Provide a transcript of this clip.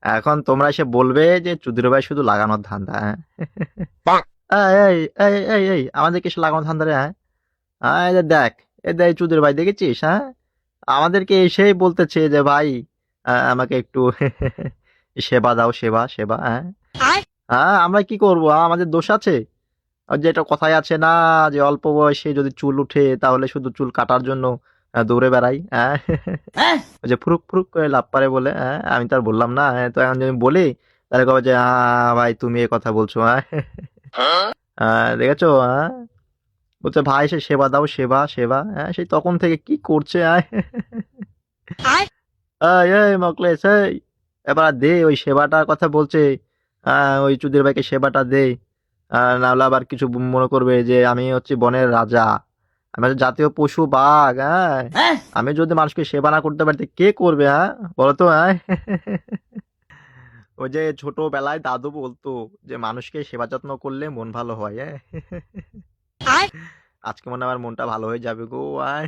এখন তোমরা এসে বলবে যে চুদির ভাই শুধু লাগানোর ধান্দা। হ্যাঁ, এই এই এই এই এই, আমাদেরকে এসে লাগানোর ধান্দা রে। হ্যাঁ, এই যে দেখ, এ দেখ চুদির ভাই, দেখেছিস? হ্যাঁ, আমাদেরকে এসেই বলতেছে যে ভাই, আমাকে একটু সেবা দাও, সেবা সেবা। হ্যাঁ, হ্যাঁ, আমরা কি করবো? আমাদের দোষ আছে? আর যে এটা কথায় আছে না, যে অল্প বয়সে যদি চুল উঠে তাহলে শুধু চুল কাটার জন্য দৌড়ে বেড়াই। হ্যাঁ, ওই যে ফুরুক ফুরুক করে লাভ পারে বলে। হ্যাঁ, আমি তো আর বললাম না। হ্যাঁ, তো এখন যদি আমি বলি তাহলে কবে যে ভাই তুমি এ কথা বলছো? হ্যাঁ, দেখেছো? হ্যাঁ, বলছে ভাই সে সেবা দাও, সেবা সেবা। হ্যাঁ, সেই তখন থেকে কি করছে? এই এই মকলেশ, এই এবার আর দে ওই সেবাটার কথা বলছে। ওই চুদির ভাইকে সেবাটা দে। নাহলে আবার কিছু মনে করবে যে আমি হচ্ছে বনের রাজা, আমি হচ্ছে জাতীয় পশু বাঘ। হ্যাঁ, আমি যদি মানুষকে সেবা না করতে পারি তো কে করবে? হ্যাঁ, বলো তো। হ্যাঁ, ওই যে ছোটবেলায় দাদু বলতো যে মানুষকে সেবা যত্ন করলে মন ভালো হয়। হ্যাঁ, আজকে মনে হয় আমার মনটা ভালো হয়ে যাবে গো। আয়